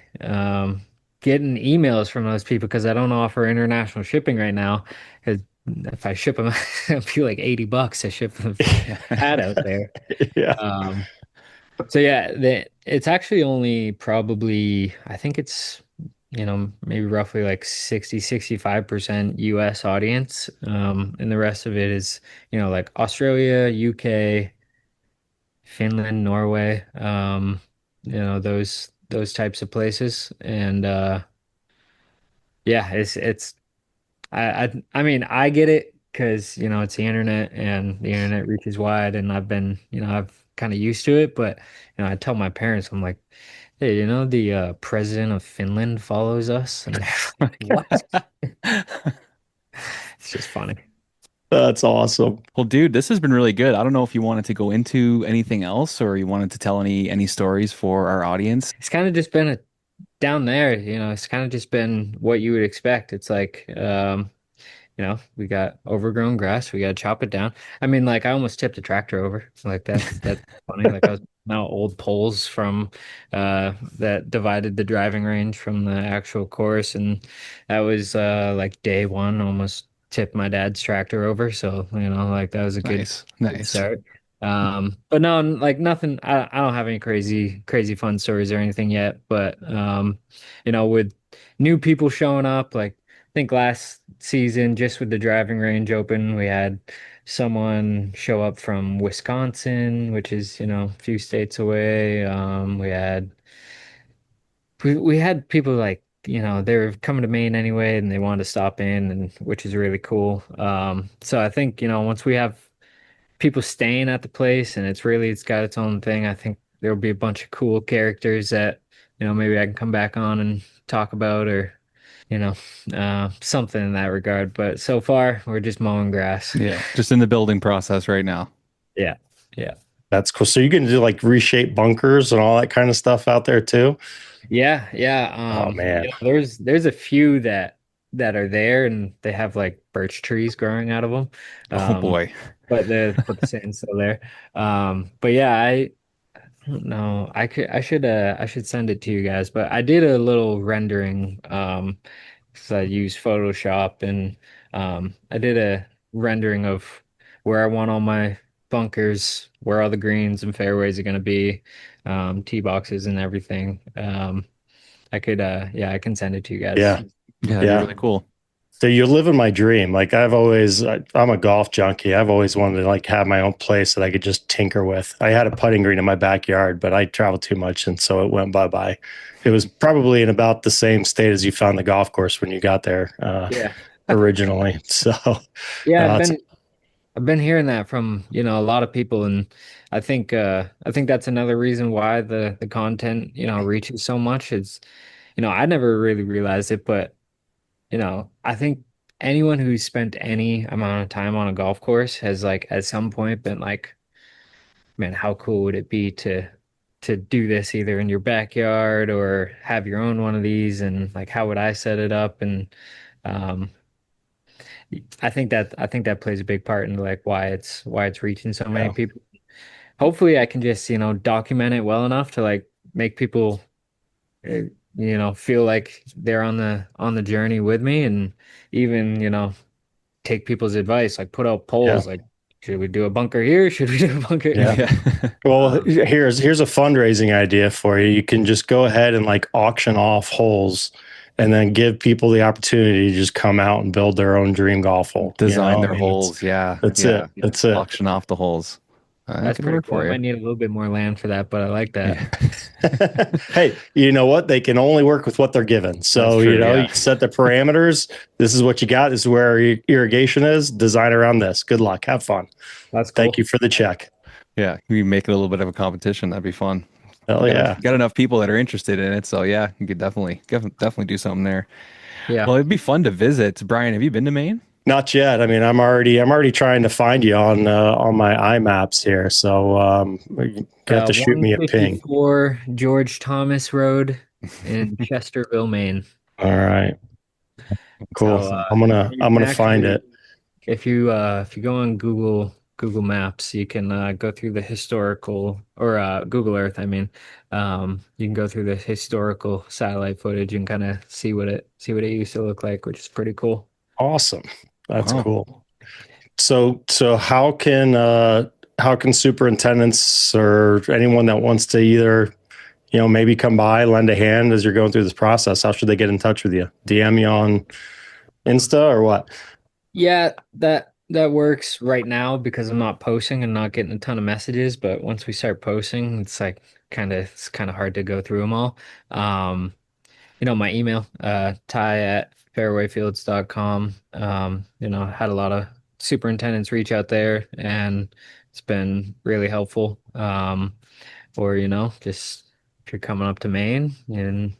Getting emails from those people because I don't offer international shipping right now. Because if I ship them, it'd be like $80 to ship the hat out there. Yeah. Um, so yeah, it's actually only probably, I think it's, maybe roughly like 65% US audience. And the rest of it is, like Australia, UK, Finland, Norway, those types of places. And yeah, it's I mean, I get it because, it's the internet and the internet reaches wide and I've kind of used to it, but I tell my parents, I'm like, hey, the president of Finland follows us, and they're like, what? It's just funny. That's awesome. Well, dude, this has been really good. I don't know if you wanted to go into anything else or you wanted to tell any stories for our audience. It's kind of just been down there, it's kind of just been what you would expect. It's like, we got overgrown grass. We got to chop it down. I mean, like I almost tipped a tractor over. Like that's funny. Like I was now old poles from that divided the driving range from the actual course, and that was like day one. Almost tipped my dad's tractor over. So like that was a Nice, good nice. start. But no, like nothing. I don't have any crazy fun stories or anything yet. But with new people showing up, like. I think last season, just with the driving range open, we had someone show up from Wisconsin, which is, a few states away. We had people like, they were coming to Maine anyway, and they wanted to stop in, and which is really cool. So I think, once we have people staying at the place and it's got its own thing, I think there'll be a bunch of cool characters that, maybe I can come back on and talk about or you know, something in that regard. But so far, we're just mowing grass. Yeah, just in the building process right now. Yeah, yeah, That's cool. So you can do like reshape bunkers and all that kind of stuff out there too. yeah. Oh man. There's a few that are there, and they have like birch trees growing out of them. Oh Um, boy. but the sand's still there. But yeah, I don't know. I should send it to you guys. But I did a little rendering. So I used Photoshop and I did a rendering of where I want all my bunkers, where all the greens and fairways are going to be, tee boxes and everything. I can send it to you guys. Yeah. Yeah, that'd be Yeah. really cool. So you're living my dream. Like I'm a golf junkie. I've always wanted to like have my own place that I could just tinker with. I had a putting green in my backyard, but I traveled too much, and so it went bye-bye. It was probably in about the same state as you found the golf course when you got there Yeah. originally. So Yeah, it's- I've been hearing that from, a lot of people, and I think that's another reason why the content, reaches so much. Is, I never really realized it, but I think anyone who's spent any amount of time on a golf course has like at some point been like, man, how cool would it be to do this either in your backyard or have your own one of these, and like how would I set it up? And um I think that plays a big part in like why it's reaching so many yeah. people. Hopefully I can just, document it well enough to like make people uh, feel like they're on the journey with me, and even, take people's advice, like put out Yeah. polls like, should we do a bunker here? Should we do a bunker? Yeah. Yeah. Well, here's a fundraising idea for you. You can just go ahead and like auction off holes and then give people the opportunity to just come out and build their own dream golf hole. Design their I mean, holes. Yeah. That's yeah. it. That's it. Auction off the holes. That That's could pretty work cool. for I you. might need a little bit more land for that, but I like that. Yeah. Hey, you know what? They can only work with what they're given. So, That's true, yeah. you set the parameters. This is what you got. This is where irrigation is. Design around this. Good luck. Have fun. That's cool. Thank you for the check. Yeah. We make it a little bit of a competition. That'd be fun. Hell yeah. Got enough people that are interested in it. So yeah, you could definitely do something there. Yeah. Well, it'd be fun to visit. Brian, have you been to Maine? Not yet. I mean, I'm already trying to find you on my iMaps here. So you have to shoot me a ping. 154 George Thomas Road in Chesterville, Maine. All right. Cool. So I'm you can gonna find actually, it. if you go on Google Maps, you can go through the historical or Google Earth, I mean. You can go through the historical satellite footage and kind of see what it used to look like, which is pretty cool. Awesome. That's Wow. cool. So how can superintendents or anyone that wants to either, maybe come by, lend a hand as you're going through this process, how should they get in touch with you? DM you on Insta or what? Yeah, that works right now because I'm not posting and not getting a ton of messages, but once we start posting, it's kind of hard to go through them all. Um, my email, Tye@fairwayfields.com. Had a lot of superintendents reach out there and it's been really helpful. Or, just if you're coming up to Maine and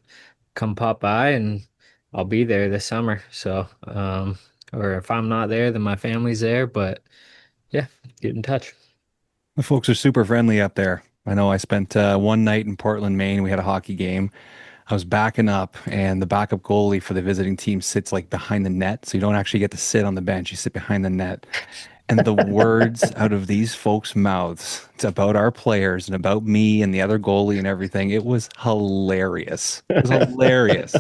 come pop by and I'll be there this summer. So, or if I'm not there, then my family's there. But yeah, get in touch. The folks are super friendly up there. I know I spent one night in Portland, Maine. We had a hockey game. I was backing up, and the backup goalie for the visiting team sits like behind the net. So you don't actually get to sit on the bench. You sit behind the net. And the words out of these folks' mouths about our players and about me and the other goalie and everything, it was hilarious. It was hilarious.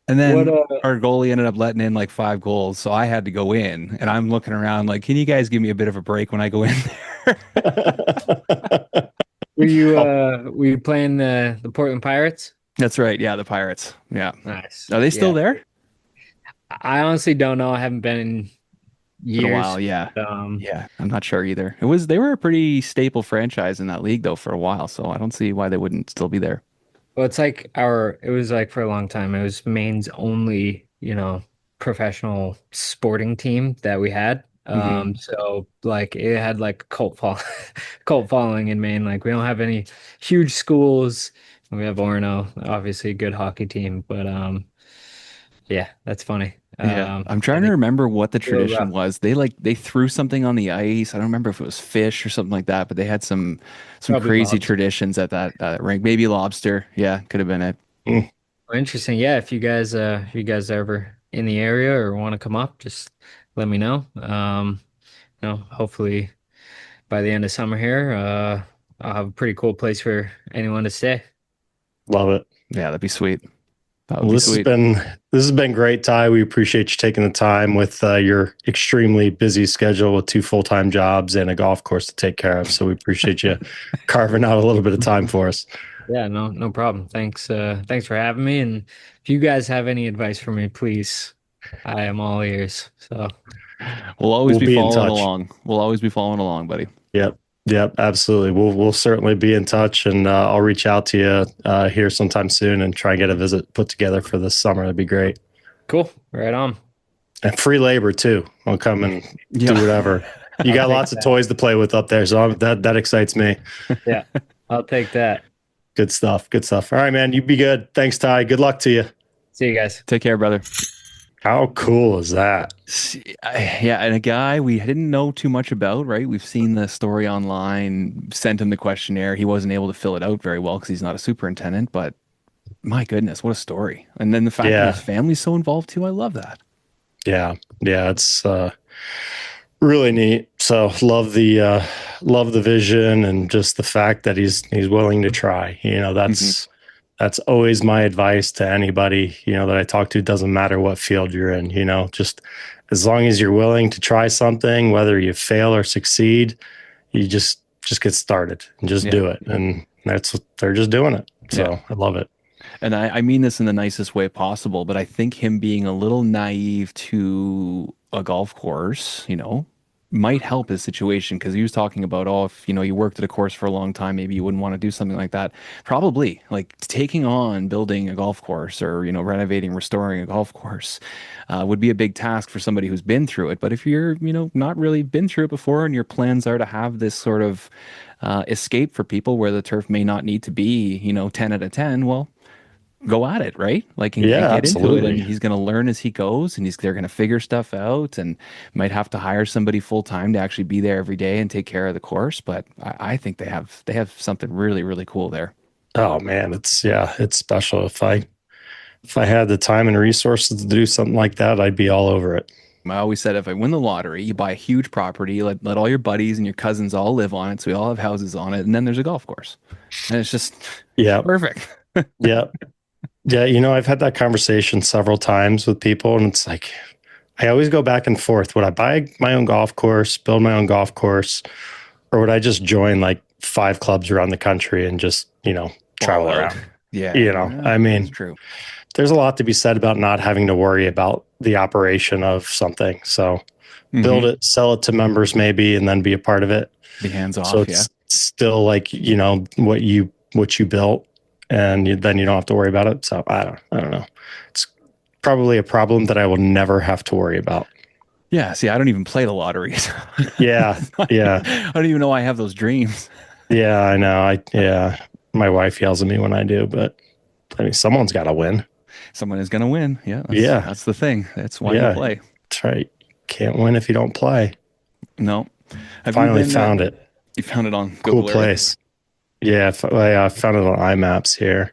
And What then our goalie ended up letting in like 5 goals. So I had to go in, and I'm looking around like, can you guys give me a bit of a break when I go in there? were you playing the Portland Pirates? That's right. Yeah, the Pirates. Yeah. Nice. Are they still Yeah. there? I honestly don't know. I haven't been in Been a years. while. Yeah. Um, Yeah. I'm not sure either. They were a pretty staple franchise in that league though for a while. So I don't see why they wouldn't still be there. Well, it was like for a long time, it was Maine's only, professional sporting team that we had. Hmm. So like it had like a cult following in Maine. Like we don't have any huge schools. We have Orono, obviously a good hockey team, but yeah, that's funny. Yeah. I'm I trying to think remember what the a little tradition rough. was. They threw something on the ice. I don't remember if it was fish or something like that, but they had some Probably crazy lobster. traditions at that rink. Maybe lobster. Yeah, could have been it. Mm, Well, interesting. Yeah, if you guys are ever in the area or want to come up, just let me know. Hopefully by the end of summer here, I'll have a pretty cool place for anyone to stay. love it. Yeah, that'd be sweet. That would Well, be this has sweet. been this has been great, Ty. We appreciate you taking the time with your extremely busy schedule with 2 full-time jobs and a golf course to take care of. So we appreciate you carving out a little bit of time for us. Yeah, no problem. Thanks for having me. And if you guys have any advice for me, please, I am all ears. So We'll always We'll be be in following touch. along. We'll always be following along, buddy. Yep. Yep. Absolutely. We'll certainly be in touch, and I'll reach out to you here sometime soon and try and get a visit put together for this summer. That'd be great. cool. Right on. And free labor too. I'll come and do Yeah. whatever. You I'll got take lots of that. toys to play with up there, so that excites me. Yeah, I'll take that. Good stuff. Good stuff. All right, man. You be good. Thanks, Ty. Good luck to you. See you guys. Take care, brother. How cool is that? Yeah, and a guy we didn't know too much about, right? We've seen the story online, sent him the questionnaire. He wasn't able to fill it out very well because he's not a superintendent, but my goodness, what a story. And then the fact that his Yeah. family's so involved too, I love that. Yeah. Yeah. It's really neat. So love the vision and just the fact that he's willing to try. That's always my advice to anybody, that I talk to. Doesn't matter what field you're in, just as long as you're willing to try something, whether you fail or succeed, you just get started and just Yeah. do it. And they're just doing it. So Yeah. I love it. And I mean this in the nicest way possible, but I think him being a little naive to a golf course, might help his situation because he was talking about, oh, if you know you worked at a course for a long time, maybe you wouldn't want to do something like that. Probably like taking on building a golf course or renovating, restoring a golf course would be a big task for somebody who's been through it. But if you're not really been through it before and your plans are to have this sort of escape for people where the turf may not need to be 10 out of 10, well, go at it, right? Like, and Yeah, get into it, and absolutely. he's going to learn as he goes, and they're going to figure stuff out, and might have to hire somebody full time to actually be there every day and take care of the course. But I think they have something really, really cool there. Oh man, it's special. If I had the time and resources to do something like that, I'd be all over it. I always said if I win the lottery, you buy a huge property, let all your buddies and your cousins all live on it, so we all have houses on it, and then there's a golf course, and it's just Yeah, perfect. yeah, yeah. I've had that conversation several times with people, and it's like I always go back and forth. Would I buy my own golf course, build my own golf course, or would I just join like 5 clubs around the country and just travel All out. around? Yeah, I that's mean, true. there's a lot to be said about not having to worry about the operation of something. So build Hmm. it, sell it to members maybe, and then be a part of it. Be hands So off, yeah. it's still like, what you built, and then you don't have to worry about it. So I don't know. It's probably a problem that I will never have to worry about. Yeah, see, I don't even play the lottery. Yeah. Yeah. I don't even know I have those dreams. Yeah. I know. My wife yells at me when I do, but I mean, someone's got to win. Someone is going to win. Yeah, Yeah. that's the thing. That's why you Yeah. play. That's right. Can't win if you don't play. No. Have you Finally been, found it. you found it on Cool Google Earth? place. Yeah. I found it on iMaps here.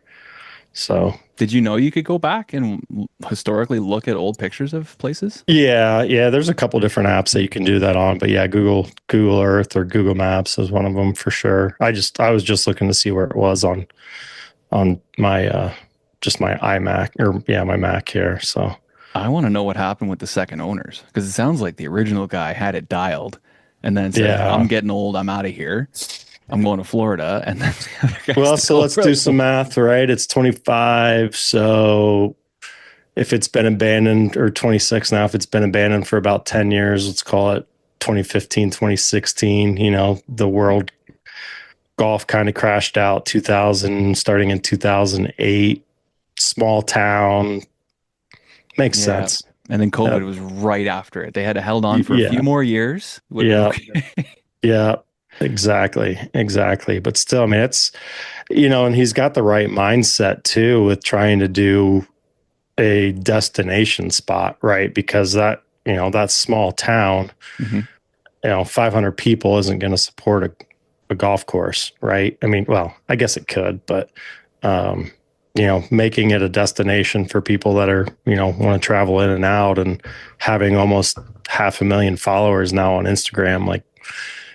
So Did you know you could go back and historically look at old pictures of places? yeah. There's a couple different apps that you can do that on, but yeah, Google Earth or Google Maps is one of them for sure. I was just looking to see where it was on my just my iMac, or yeah, my Mac here. So I want to know what happened with the second owners because it sounds like the original guy had it dialed and then said, yeah. I'm getting old. I'm out of here. I'm going to Florida. And then the other guy Well, still so let's do some math, right? It's 25. So if it's been abandoned, or 26 now, if it's been abandoned for about 10 years, let's call it 2015, 2016, the world golf kind of crashed out 2000, starting in 2008, small town. Makes Yeah. sense. And then COVID was right after it. They had held on for a Yeah. few more years. Yeah. Yeah, exactly. But still, I mean, it's, and he's got the right mindset too with trying to do a destination spot, right? Because that small town, Mhm. 500 people isn't going to support a golf course, right? I mean, well, I guess it could, but, making it a destination for people that are, want to travel in and out, and having almost 500,000 followers now on Instagram, like,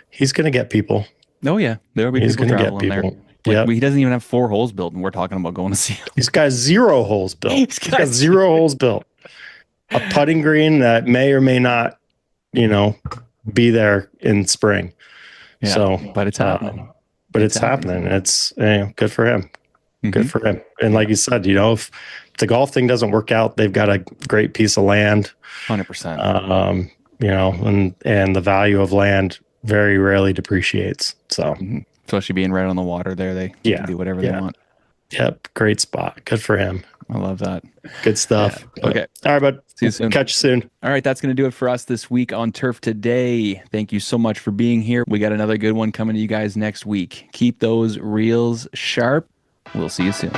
he's going to get people. Oh yeah, there will be He's people going to get traveling there. people. Like Yeah. he doesn't even have 4 holes built, and we're talking about going to see him. He's got 0 holes built. He's He's got 0 holes built. A putting green that may or may not, be there in spring. Yeah, So, but it's happening. But it's happening. It's good for him. Good Mhm. for him. And like you said, if the golf thing doesn't work out, they've got a great piece of land. 100%. And the value of land very rarely depreciates. So, Mhm. Especially being right on the water there, they can do whatever they want. Yep, great spot. Good for him. I love that. Good stuff. Yeah. Okay. All right, bud. See you soon. Catch you soon. All right, that's going to do it for us this week on Turf Today. Thank you so much for being here. We got another good one coming to you guys next week. Keep those reels sharp. We'll see you soon.